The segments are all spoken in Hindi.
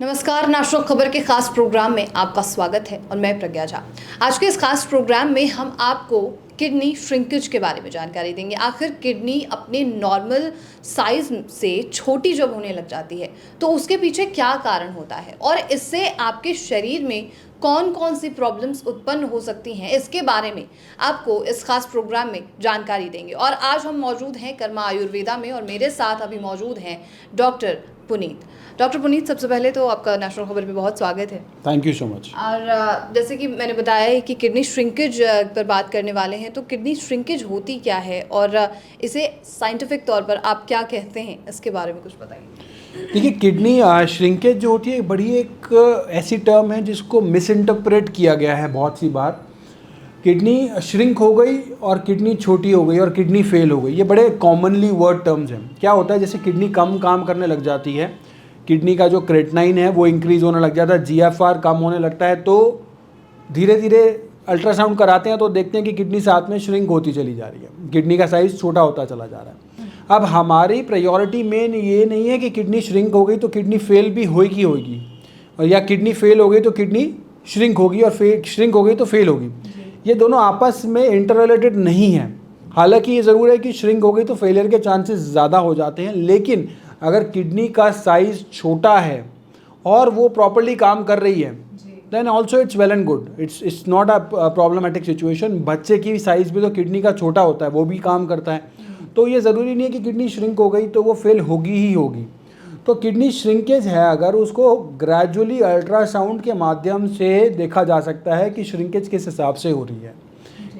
नमस्कार, नाशो खबर के खास प्रोग्राम में आपका स्वागत है और मैं प्रज्ञा झा। आज के इस खास प्रोग्राम में हम आपको किडनी श्रिंकेज के बारे में जानकारी देंगे। आखिर किडनी अपने नॉर्मल साइज से छोटी जब होने लग जाती है तो उसके पीछे क्या कारण होता है और इससे आपके शरीर में कौन कौन सी प्रॉब्लम्स उत्पन्न हो सकती हैं, इसके बारे में आपको इस खास प्रोग्राम में जानकारी देंगे। और आज हम मौजूद हैं कर्मा आयुर्वेदा में और मेरे साथ अभी मौजूद हैं डॉक्टर पुनीत। डॉक्टर पुनीत, सबसे पहले तो आपका नेशनल खबर पे बहुत स्वागत है। Thank you so much. और जैसे कि मैंने बताया है कि किडनी श्रिंकेज पर बात करने वाले हैं, तो किडनी श्रिंकेज होती क्या है और इसे साइंटिफिक तौर पर आप क्या कहते हैं, इसके बारे में कुछ बताइए। देखिए, किडनी श्रिंकेज जो होती है बड़ी एक ऐसी टर्म है जिसको मिस इंटरप्रेट किया गया है बहुत सी बार। किडनी श्रिंक हो गई और किडनी छोटी हो गई और किडनी फेल हो गई, ये बड़े कॉमनली वर्ड टर्म्स हैं। क्या होता है, जैसे किडनी कम काम करने लग जाती है, किडनी का जो क्रेटनाइन है वो इंक्रीज़ होने लग जाता है, जीएफआर कम होने लगता है, तो धीरे धीरे अल्ट्रासाउंड कराते हैं तो देखते हैं कि किडनी साथ में श्रिंक होती चली जा रही है, किडनी का साइज़ छोटा होता चला जा रहा है। अब हमारी प्रायोरिटी मेन ये नहीं है कि किडनी श्रिंक हो गई तो किडनी फेल भी होगी और या किडनी फेल हो गई तो किडनी श्रिंक होगी और श्रिंक हो गई तो फेल होगी। ये दोनों आपस में इंटर रिलेटेड नहीं है। हालांकि ये ज़रूर है कि श्रिंक हो गई तो फेलियर के चांसेस ज़्यादा हो जाते हैं, लेकिन अगर किडनी का साइज़ छोटा है और वो प्रॉपर्ली काम कर रही है then also it's well and good, it's not a problematic situation. बच्चे की साइज़ भी तो किडनी का छोटा होता है, वो भी काम करता है, तो ये ज़रूरी नहीं है कि किडनी श्रिंक हो गई तो वो फेल होगी ही होगी। तो किडनी श्रिंकेज है, अगर उसको ग्रेजुअली अल्ट्रासाउंड के माध्यम से देखा जा सकता है कि श्रिंकेज किस हिसाब से हो रही है,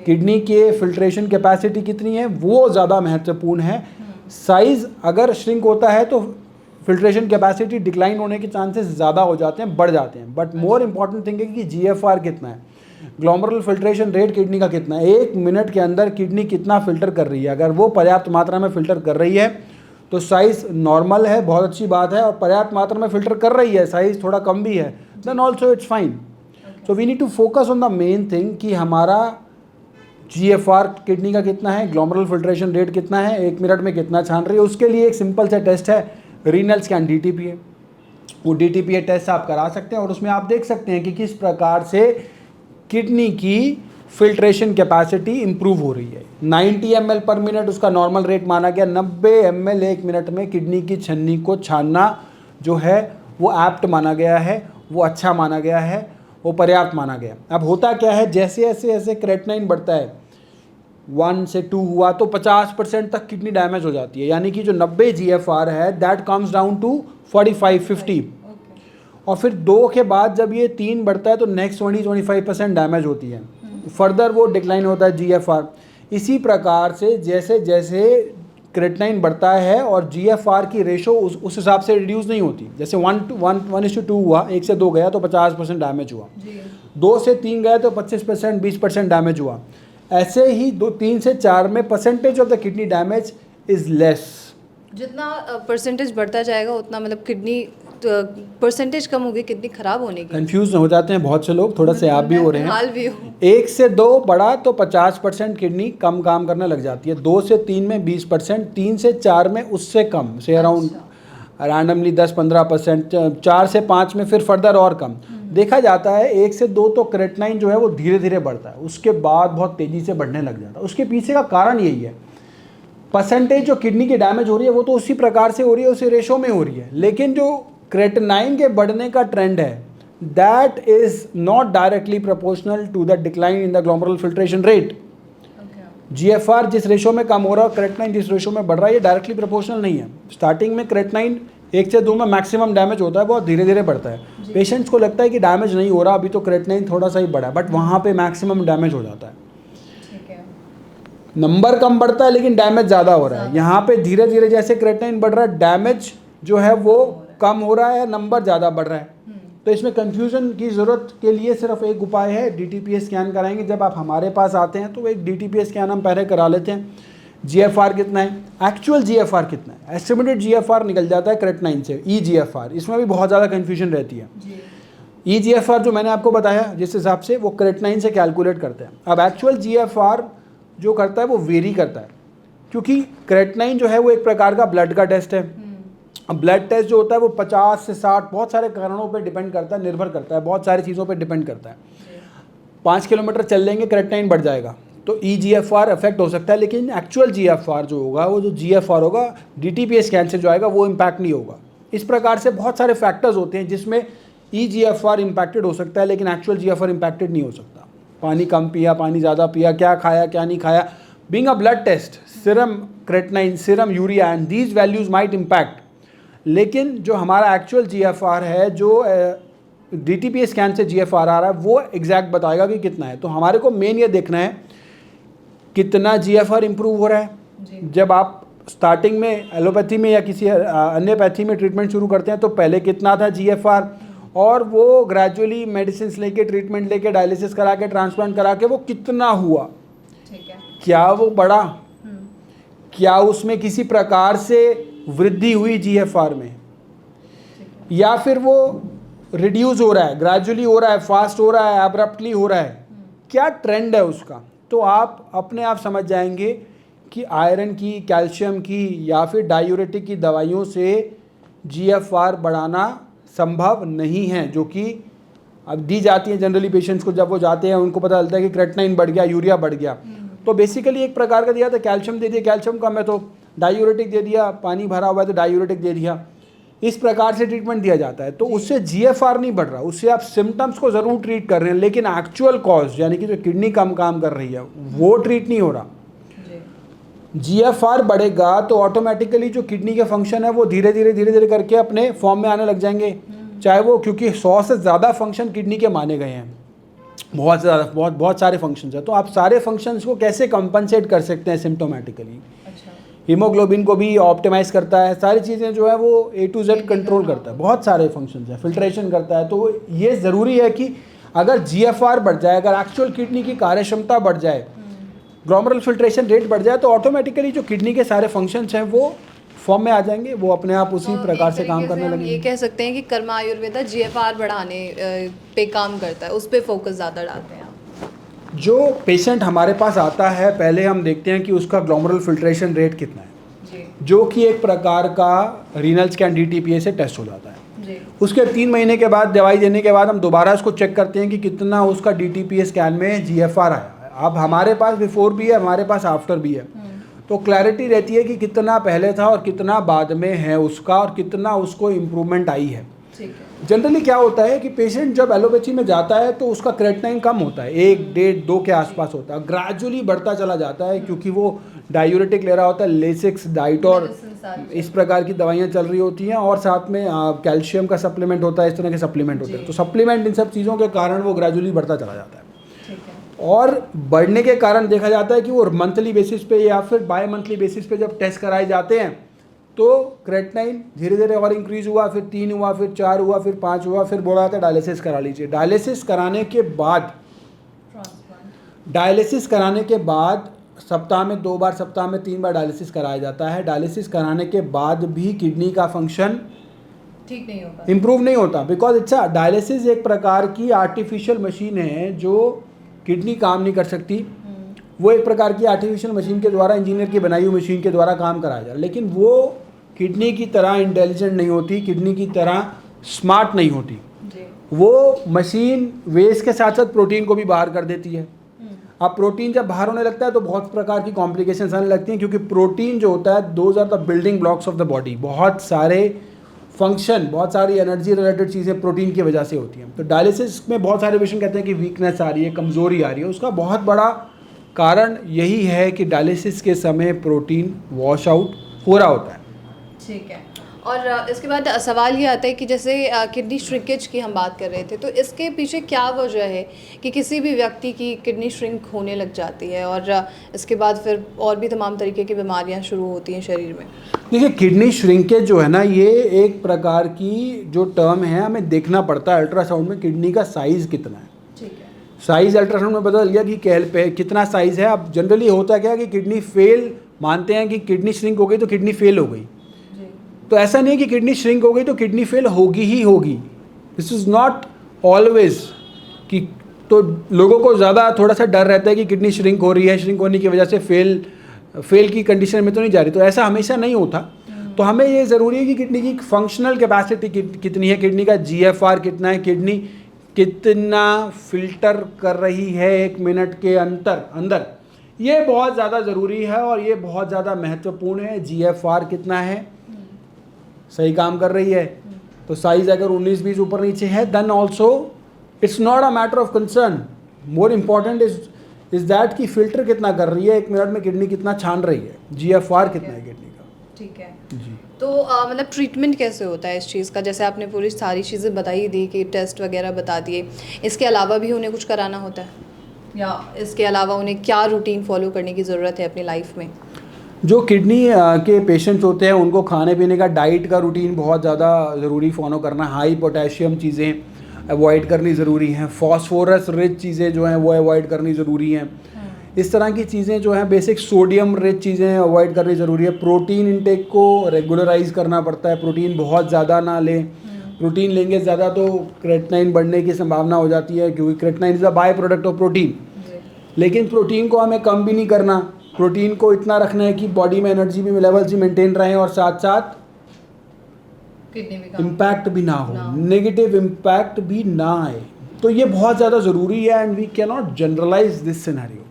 किडनी के फिल्ट्रेशन कैपेसिटी कितनी है वो ज़्यादा महत्वपूर्ण है। साइज़ अगर श्रिंक होता है तो फिल्ट्रेशन कैपेसिटी डिक्लाइन होने के चांसेस ज़्यादा हो जाते हैं, बढ़ जाते हैं। बट मोर इंपॉर्टेंट थिंग है कि जीएफआर कितना है, ग्लोमेरुलर फिल्ट्रेशन रेट किडनी का कितना है, 1 मिनट के अंदर किडनी कितना फिल्टर कर रही है। अगर वो पर्याप्त मात्रा में फिल्टर कर रही है तो साइज़ नॉर्मल है, बहुत अच्छी बात है, और पर्याप्त मात्रा में फिल्टर कर रही है, साइज़ थोड़ा कम भी है, then also it's fine. So we need to focus on the main thing कि हमारा जीएफआर किडनी का कितना है, ग्लोमेरुलर फिल्ट्रेशन रेट कितना है, 1 मिनट में कितना छान रही है। उसके लिए एक सिंपल सा टेस्ट है, रीनल स्कैन डीटीपीए। वो डीटीपीए टेस्ट आप करा सकते हैं और उसमें आप देख सकते हैं कि किस प्रकार से किडनी की फिल्ट्रेशन कैपेसिटी इंप्रूव हो रही है। 90 ml पर मिनट उसका नॉर्मल रेट माना गया, 90 ml 1 मिनट में किडनी की छन्नी को छानना जो है वो एप्ट माना गया है, वो अच्छा माना गया है, वो पर्याप्त माना गया। अब होता क्या है, जैसे ऐसे क्रेटनाइन बढ़ता है, 1 से 2 हुआ तो 50% तक किडनी डैमेज हो जाती है, यानी कि जो 90 जीएफआर है दैट कम्स डाउन टू 45-50। और फिर 2 के बाद जब ये 3 बढ़ता है तो नेक्स्ट 20-25% डैमेज होती है, फर्दर वो डिक्लाइन होता है जीएफआर। इसी प्रकार से जैसे जैसे क्रेटनाइन बढ़ता है और जीएफआर की रेशो उस हिसाब से रिड्यूस नहीं होती, जैसे 1:2 हुआ, 1 से 2 गया तो 50% डैमेज हुआ, 2 से 3 गया तो 25% 20% डैमेज हुआ। ऐसे ही 3 से 4 में percentage of the kidney damage is less. जितना परसेंटेज बढ़ता जाएगा उतना मतलब किडनी परसेंटेज कम होगी किडनी खराब होने की। कंफ्यूज हो जाते हैं बहुत से लोग, थोड़ा से आप भी हो रहे हैं। 1 से 2 बढ़ा तो 50% किडनी कम काम करने लग जाती है, 2 से 3 में 20%, 3 से 4 में उससे कम, से अराउंड रैंडमली 10-15%, 4 से 5 में फिर फर्दर और कम देखा जाता है। 1 से 2 तो क्रेटनाइन जो है वो धीरे धीरे बढ़ता है, उसके बाद बहुत तेज़ी से बढ़ने लग जाता है। उसके पीछे का कारण यही है, परसेंटेज जो किडनी की डैमेज हो रही है वो तो उसी प्रकार से हो रही है, उसी रेशो में हो रही है, लेकिन जो क्रेटनाइन के बढ़ने का ट्रेंड है that is not directly proportional to the decline in the glomerular filtration rate. GFR जिस रेशो में कम हो रहा है, क्रेटनाइन जिस रेशो में बढ़ रहा है, ये डायरेक्टली प्रोपोर्शनल नहीं है। स्टार्टिंग में क्रेटनाइन 1 से 2 में मैक्सिमम डैमेज होता है, बहुत धीरे धीरे बढ़ता है। पेशेंट्स को लगता है कि डैमेज नहीं हो रहा, अभी तो क्रेटनाइन थोड़ा सा ही बढ़ा है, बट वहाँ पे मैक्सिमम डैमेज हो जाता है। नंबर कम बढ़ता है लेकिन डैमेज ज़्यादा हो रहा है। यहाँ पे धीरे धीरे जैसे क्रेटनाइन बढ़ रहा है, डैमेज जो है वो कम हो रहा है, नंबर ज़्यादा बढ़ रहा है। तो इसमें कंफ्यूजन की ज़रूरत के लिए सिर्फ एक उपाय है, डीटीपीए स्कैन कराएंगे। जब आप हमारे पास आते हैं तो एक डीटीपीए स्कैन हम पहले करा लेते हैं, जीएफआर कितना है, एक्चुअल जीएफआर कितना है, एस्टिमेटेड जीएफआर निकल जाता है क्रेटनाइन से, ईजीएफआर, इसमें भी बहुत ज़्यादा कन्फ्यूजन रहती है। ईजीएफआर जो मैंने आपको बताया जिस हिसाब से वो क्रेटनाइन से कैलकुलेट करते हैं। अब एक्चुअल जीएफआर जो करता है वो वेरी करता है, क्योंकि क्रेटनाइन जो है वो एक प्रकार का ब्लड का टेस्ट है, ब्लड टेस्ट जो होता है वो 50 से 60 बहुत सारे कारणों पे डिपेंड करता है, निर्भर करता है, बहुत सारी चीज़ों पे डिपेंड करता है। 5 किलोमीटर चल लेंगे क्रेटिनाइन बढ़ जाएगा तो EGFR अफेक्ट हो सकता है, लेकिन एक्चुअल GFR जो होगा, वो जो GFR होगा DTPA स्कैन से जो आएगा वो इम्पैक्ट नहीं होगा। इस प्रकार से बहुत सारे फैक्टर्स होते हैं जिसमें EGFR इम्पैक्टेड हो सकता है लेकिन एक्चुअल GFR इम्पैक्टेड नहीं हो सकता। पानी कम पिया, पानी ज़्यादा पिया, क्या खाया क्या नहीं खाया, being a blood test, serum creatinine, serum urea and these values might impact, लेकिन जो हमारा एक्चुअल GFR है, जो DTPA स्कैन से GFR आ रहा है, वो एग्जैक्ट बताएगा कि कितना है। तो हमारे को मेन ये देखना है कितना GFR इम्प्रूव हो रहा है। जब आप स्टार्टिंग में एलोपैथी में या किसी अन्य पैथी में ट्रीटमेंट शुरू करते हैं तो पहले कितना था GFR, और वो ग्रेजुअली मेडिसिन लेके, ट्रीटमेंट लेके, डायलिसिस करा के, ट्रांसप्लांट करा के वो कितना हुआ, क्या वो बढ़ा, क्या उसमें किसी प्रकार से वृद्धि हुई GFR में, या फिर वो रिड्यूस हो रहा है, ग्रेजुअली हो रहा है, फास्ट हो रहा है, अब्रप्टली हो रहा है, क्या ट्रेंड है उसका। तो आप अपने आप समझ जाएंगे कि आयरन की, कैल्शियम की या फिर डायूरेटिक की दवाइयों से GFR बढ़ाना संभव नहीं है, जो कि अब दी जाती है जनरली पेशेंट्स को। जब वो जाते हैं उनको पता चलता है कि क्रेटिनाइन बढ़ गया, यूरिया बढ़ गया, तो बेसिकली एक प्रकार का दिया था, कैल्शियम दे दिया, कैल्शियम कम है तो डायूरेटिक दे दिया, पानी भरा हुआ है तो डायूरेटिक दे दिया, इस प्रकार से ट्रीटमेंट दिया जाता है। तो उससे GFR नहीं बढ़ रहा, उससे आप सिम्टम्स को ज़रूर ट्रीट कर रहे हैं, लेकिन एक्चुअल कॉज यानी कि जो किडनी कम काम कर रही है वो ट्रीट नहीं हो रहा। GFR बढ़ेगा तो ऑटोमेटिकली जो किडनी के फंक्शन है वो धीरे धीरे करके अपने फॉर्म में आने लग जाएंगे, चाहे वो, क्योंकि 100 से ज़्यादा फंक्शन किडनी के माने गए हैं, बहुत ज़्यादा, बहुत सारे फंक्शंस हैं। तो आप सारे फंक्शंस को कैसे कंपनसेट कर सकते हैं सिम्टोमेटिकली। हीमोग्लोबिन को भी ऑप्टिमाइज़ करता है, सारी चीज़ें जो है वो A to Z कंट्रोल करता है, बहुत सारे फंक्शंस हैं, फिल्ट्रेशन करता है। तो ये ज़रूरी है कि अगर GFR बढ़ जाए, अगर एक्चुअल किडनी की कार्यक्षमता बढ़ जाए, ग्लोमेरुलर फिल्ट्रेशन रेट बढ़ जाए, तो ऑटोमेटिकली जो किडनी के सारे फंक्शंस हैं वो फॉर्म में आ जाएंगे, वो अपने आप उसी प्रकार से काम करने लगेंगे। ये कह सकते हैं कि कर्मा आयुर्वेदा GFR बढ़ाने पे काम करता है, उस पे फोकस ज़्यादा डालते हैं। जो पेशेंट हमारे पास आता है, पहले हम देखते हैं कि उसका ग्लोमेरुलर फिल्ट्रेशन रेट कितना है, जो कि एक प्रकार का रीनल स्कैन DTPA से टेस्ट हो जाता है। उसके 3 महीने के बाद दवाई देने के बाद हम दोबारा उसको चेक करते हैं कि कितना उसका DTPA स्कैन में GFR आया। अब हमारे पास बिफोर भी है, हमारे पास आफ्टर भी है, तो क्लैरिटी रहती है कि कितना पहले था और कितना बाद में है उसका, और कितना उसको इम्प्रूवमेंट आई है। जनरली क्या होता है कि पेशेंट जब एलोपैथी में जाता है तो उसका क्रेटिनाइन कम होता है, 1, 1.5, 2 के आसपास होता है, ग्रेजुअली बढ़ता चला जाता है, क्योंकि वो डायूरेटिक ले रहा होता है, लेसिक्स, डाइटोर, इस प्रकार की दवाइयाँ चल रही होती हैं, और साथ में कैल्शियम का सप्लीमेंट होता है, इस तरह के सप्लीमेंट होते हैं। तो सप्लीमेंट, इन सब चीज़ों के कारण वो ग्रेजुअली बढ़ता चला जाता है। और बढ़ने के कारण देखा जाता है कि वो मंथली बेसिस पे या फिर बाय मंथली बेसिस पे जब टेस्ट कराए जाते हैं तो क्रेटिनाइन धीरे धीरे और इंक्रीज हुआ, फिर 3 हुआ, फिर 4 हुआ, फिर 5 हुआ, फिर बोला था डायलिसिस करा लीजिए। डायलिसिस कराने के बाद सप्ताह में 2 बार, सप्ताह में 3 बार डायलिसिस कराया जाता है। डायलिसिस कराने के बाद भी किडनी का फंक्शन ठीक नहीं होता, इम्प्रूव नहीं होता, बिकॉज इट्स डायलिसिस एक प्रकार की आर्टिफिशियल मशीन है जो किडनी काम नहीं कर सकती। वो एक प्रकार की आर्टिफिशियल मशीन के द्वारा, इंजीनियर की बनाई हुई मशीन के द्वारा काम कराया जा रहा है, लेकिन वो किडनी की तरह इंटेलिजेंट नहीं होती, किडनी की तरह स्मार्ट नहीं होती। वो मशीन वेस्ट के साथ साथ प्रोटीन को भी बाहर कर देती है। अब प्रोटीन जब बाहर होने लगता है तो बहुत प्रकार की कॉम्प्लिकेशंस आने लगती हैं, क्योंकि प्रोटीन जो होता है, those are the building blocks of the body. बहुत सारे फंक्शन, बहुत सारी एनर्जी रिलेटेड चीज़ें प्रोटीन की वजह से होती हैं। तो डायलिसिस में बहुत सारे पेशेंट कहते हैं कि वीकनेस आ रही है, कमज़ोरी आ रही है। उसका बहुत बड़ा कारण यही है कि डायलिसिस के समय प्रोटीन वॉश आउट हो रहा होता है। ठीक है। और इसके बाद सवाल ये आता है कि जैसे किडनी श्रिंकेज की हम बात कर रहे थे, तो इसके पीछे क्या वजह है कि किसी भी व्यक्ति की किडनी श्रिंक होने लग जाती है और इसके बाद फिर और भी तमाम तरीके की बीमारियां शुरू होती हैं शरीर में। देखिए, किडनी श्रिंकेज जो है ना, ये एक प्रकार की जो टर्म है, हमें देखना पड़ता है अल्ट्रासाउंड में किडनी का साइज़ कितना है। ठीक है, साइज़ अल्ट्रासाउंड में पता चल गया कि कितना साइज़ है। अब जनरली होता क्या है कि किडनी फेल, मानते हैं कि किडनी श्रिंक हो गई तो किडनी फेल हो गई। तो ऐसा नहीं है कि किडनी श्रिंक हो गई तो किडनी फेल होगी ही होगी। दिस इज़ नॉट ऑलवेज कि, तो लोगों को ज़्यादा थोड़ा सा डर रहता है कि किडनी श्रिंक हो रही है, श्रिंक होने की वजह से फेल की कंडीशन में तो नहीं जा रही। तो ऐसा हमेशा नहीं होता। तो हमें ये ज़रूरी है कि किडनी की फंक्शनल कैपेसिटी कितनी है, किडनी का GFR कितना है, किडनी कितना फिल्टर कर रही है 1 मिनट के अंदर, ये बहुत ज़्यादा ज़रूरी है और ये बहुत ज़्यादा महत्वपूर्ण है। GFR कितना है, सही काम कर रही है, तो साइज़ अगर 19-20 ऊपर नीचे है then also it's not a matter of concern. More important is that कि फिल्टर कितना कर रही है, 1 मिनट में किडनी कितना छान रही है, GFR कितना है किडनी का। ठीक है जी। तो मतलब ट्रीटमेंट कैसे होता है इस चीज़ का? जैसे आपने पूरी सारी चीज़ें बताई दी कि टेस्ट वगैरह बता दिए, इसके अलावा भी उन्हें कुछ कराना होता है, या इसके अलावा उन्हें क्या रूटीन फॉलो करने की ज़रूरत है अपनी लाइफ में? जो किडनी के पेशेंट्स होते हैं उनको खाने पीने का, डाइट का रूटीन बहुत ज़्यादा ज़रूरी फॉलो करना, हाई पोटेशियम चीज़ें अवॉइड करनी ज़रूरी हैं, फॉस्फोरस रिच चीज़ें जो हैं वो अवॉइड करनी ज़रूरी हैं। इस तरह की चीज़ें जो हैं, बेसिक सोडियम रिच चीज़ें अवॉइड करनी ज़रूरी है। प्रोटीन इंटेक को रेगुलराइज करना पड़ता है, प्रोटीन बहुत ज़्यादा ना लें, प्रोटीन लेंगे ज़्यादा तो क्रेटिनाइन बढ़ने की संभावना हो जाती है, क्योंकि creatinine is a by product of protein. लेकिन प्रोटीन को हमें कम भी नहीं करना, प्रोटीन को इतना रखना है कि बॉडी में एनर्जी भी लेवल्स भी मेंटेन रहें और साथ साथ इम्पैक्ट भी ना हो, नेगेटिव इम्पैक्ट भी ना आए। तो ये बहुत ज़्यादा ज़रूरी है and we can not generalise this scenario.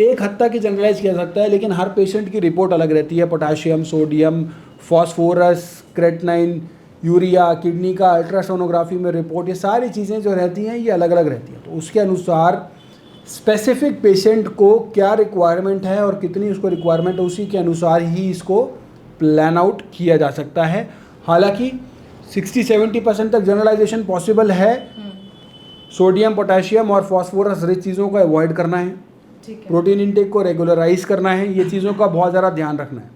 एक हद तक ही जनरलाइज किया सकता है, लेकिन हर पेशेंट की रिपोर्ट अलग रहती है। Potassium, sodium, phosphorus, creatinine, urea, kidney का अल्ट्रासोनोग्राफी में रिपोर्ट, ये सारी चीज़ें जो रहती हैं ये अलग अलग रहती हैं। तो उसके अनुसार स्पेसिफिक पेशेंट को क्या रिक्वायरमेंट है और कितनी उसको रिक्वायरमेंट है, उसी के अनुसार ही इसको प्लान आउट किया जा सकता है। हालांकि 60-70% तक जनरलाइजेशन पॉसिबल है। सोडियम, पोटेशियम और फॉस्फोरस रिच चीज़ों को अवॉइड करना है, प्रोटीन इंटेक को रेगुलराइज करना है, ये चीज़ों का बहुत ज़्यादा ध्यान रखना है।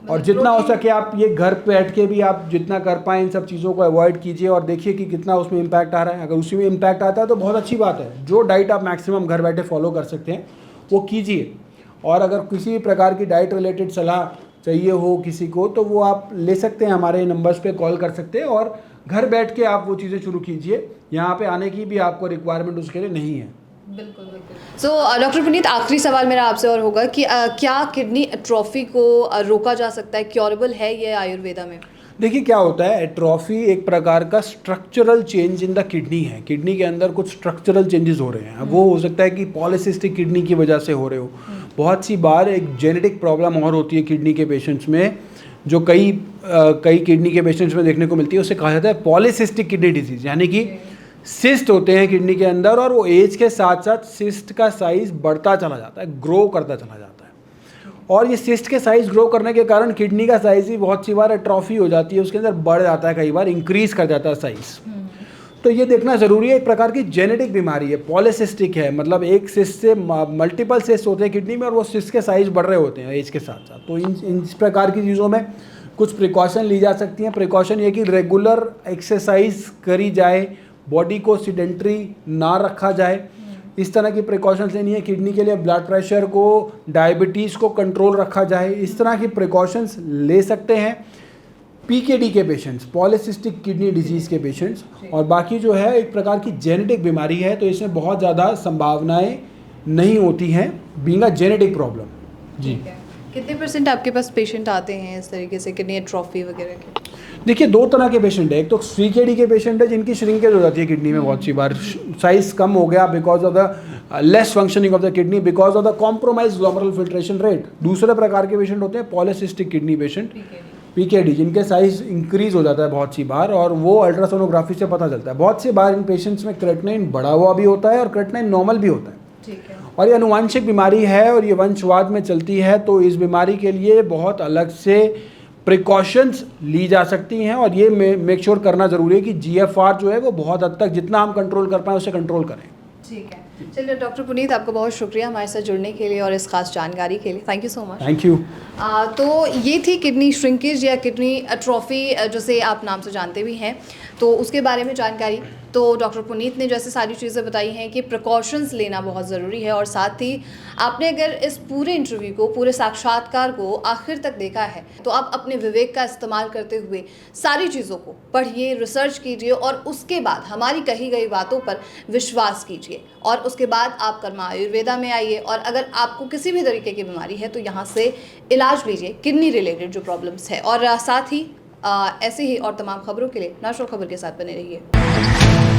और जितना हो सके आप ये घर पे बैठ के भी आप जितना कर पाएँ इन सब चीज़ों को अवॉइड कीजिए और देखिए कि कितना उसमें इम्पैक्ट आ रहा है। अगर उसी में इम्पैक्ट आता है तो बहुत अच्छी बात है। जो डाइट आप मैक्सिमम घर बैठे फॉलो कर सकते हैं वो कीजिए, और अगर किसी भी प्रकार की डाइट रिलेटेड सलाह चाहिए हो किसी को तो वो आप ले सकते हैं, हमारे नंबर्स पे कॉल कर सकते हैं और घर बैठ के आप वो चीज़ें शुरू कीजिए। यहाँ पे आने की भी आपको रिक्वायरमेंट उसके लिए नहीं है। बिल्कुल बिल्कुल। सो डॉक्टर पुनीत, आखिरी सवाल मेरा आपसे और होगा कि क्या किडनी एट्रोफी को रोका जा सकता है, क्योरेबल है ये आयुर्वेदा में? देखिए क्या होता है, एट्रोफी एक प्रकार का structural change in the kidney है। किडनी के अंदर कुछ स्ट्रक्चरल चेंजेस हो रहे हैं। वो हो सकता है कि पॉलीसिस्टिक किडनी की वजह से हो रहे हो। बहुत सी बार एक जेनेटिक प्रॉब्लम और होती है किडनी के पेशेंट्स में, जो कई किडनी के पेशेंट्स में देखने को मिलती है। उसे कहा जाता है पॉलीसिस्टिक किडनी डिजीज़, यानी कि सिस्ट होते हैं किडनी के अंदर और वो एज के साथ साथ सिस्ट का साइज़ बढ़ता चला जाता है, ग्रो करता चला जाता है। और ये सिस्ट के साइज़ ग्रो करने के कारण किडनी का साइज़ ही बहुत सी बार एट्रोफी हो जाती है, उसके अंदर बढ़ जाता है, कई बार इंक्रीज़ कर जाता है साइज़। तो ये देखना ज़रूरी है। एक प्रकार की जेनेटिक बीमारी है, पॉलीसिस्टिक है, मतलब एक सिस्ट से मल्टीपल सिस्ट होते हैं किडनी में और वो सिस्ट के साइज़ बढ़ रहे होते हैं एज के साथ साथ। तो इन इस प्रकार की चीज़ों में कुछ प्रिकॉशन ली जा सकती हैं। प्रिकॉशन ये कि रेगुलर एक्सरसाइज करी जाए, बॉडी को सीडेंट्री ना रखा जाए, इस तरह की प्रिकॉशंस लेनी है। किडनी के लिए ब्लड प्रेशर को, डायबिटीज़ को कंट्रोल रखा जाए, इस तरह की प्रिकॉशंस ले सकते हैं पीकेडी के पेशेंट्स, पॉलीसिस्टिक किडनी डिजीज़ के पेशेंट्स। और बाकी जो है एक प्रकार की जेनेटिक बीमारी है, तो इसमें बहुत ज़्यादा संभावनाएं नहीं होती हैं बीइंग अ जेनेटिक प्रॉब्लम। जी। कितने % आपके पास पेशेंट आते हैं इस तरीके से किडनी एट्रोफी वगैरह के? देखिए 2 तरह के पेशेंट है। एक तो सीकेडी के पेशेंट है जिनकी श्रिंकेज हो जाती है किडनी में, बहुत सी बार साइज कम हो गया because of the less functioning of the kidney, because of the compromise glomerular filtration rate. दूसरे प्रकार के पेशेंट होते हैं पॉलीसिस्टिक किडनी पेशेंट, पीकेडी, जिनके साइज इंक्रीज हो जाता है बहुत सी बार और वो अल्ट्रासोनोग्राफी से पता चलता है। बहुत सी बार इन पेशेंट्स में क्रेटिनाइन बढ़ा हुआ भी होता है और क्रेटिनाइन नॉर्मल भी होता है। ठीक है। और ये अनुवांशिक बीमारी है और ये वंशवाद में चलती है, तो इस बीमारी के लिए बहुत अलग से प्रिकॉशंस ली जा सकती हैं और ये मेक श्योर करना ज़रूरी है कि GFR जो है वो बहुत हद तक जितना हम कंट्रोल कर पाएँ उसे कंट्रोल करें। ठीक है। चलिए डॉक्टर पुनीत, आपका बहुत शुक्रिया हमारे साथ जुड़ने के लिए और इस खास जानकारी के लिए। Thank you so much. Thank you. तो ये थी किडनी श्रिंकेज या किडनी एट्रोफी, जिसे आप नाम से जानते भी हैं, तो उसके बारे में जानकारी। तो डॉक्टर पुनीत ने जैसे सारी चीज़ें बताई हैं कि प्रिकॉशंस लेना बहुत ज़रूरी है, और साथ ही आपने अगर इस पूरे इंटरव्यू को, पूरे साक्षात्कार को आखिर तक देखा है तो आप अपने विवेक का इस्तेमाल करते हुए सारी चीज़ों को पढ़िए, रिसर्च कीजिए और उसके बाद हमारी कही गई बातों पर विश्वास कीजिए, और उसके बाद आप कर्मा आयुर्वेदा में आइए, और अगर आपको किसी भी तरीके की बीमारी है तो यहाँ से इलाज लीजिए, किडनी रिलेटेड जो प्रॉब्लम्स है। और साथ ही ऐसे ही और तमाम खबरों के लिए नेशनल खबर के साथ बने रहिए।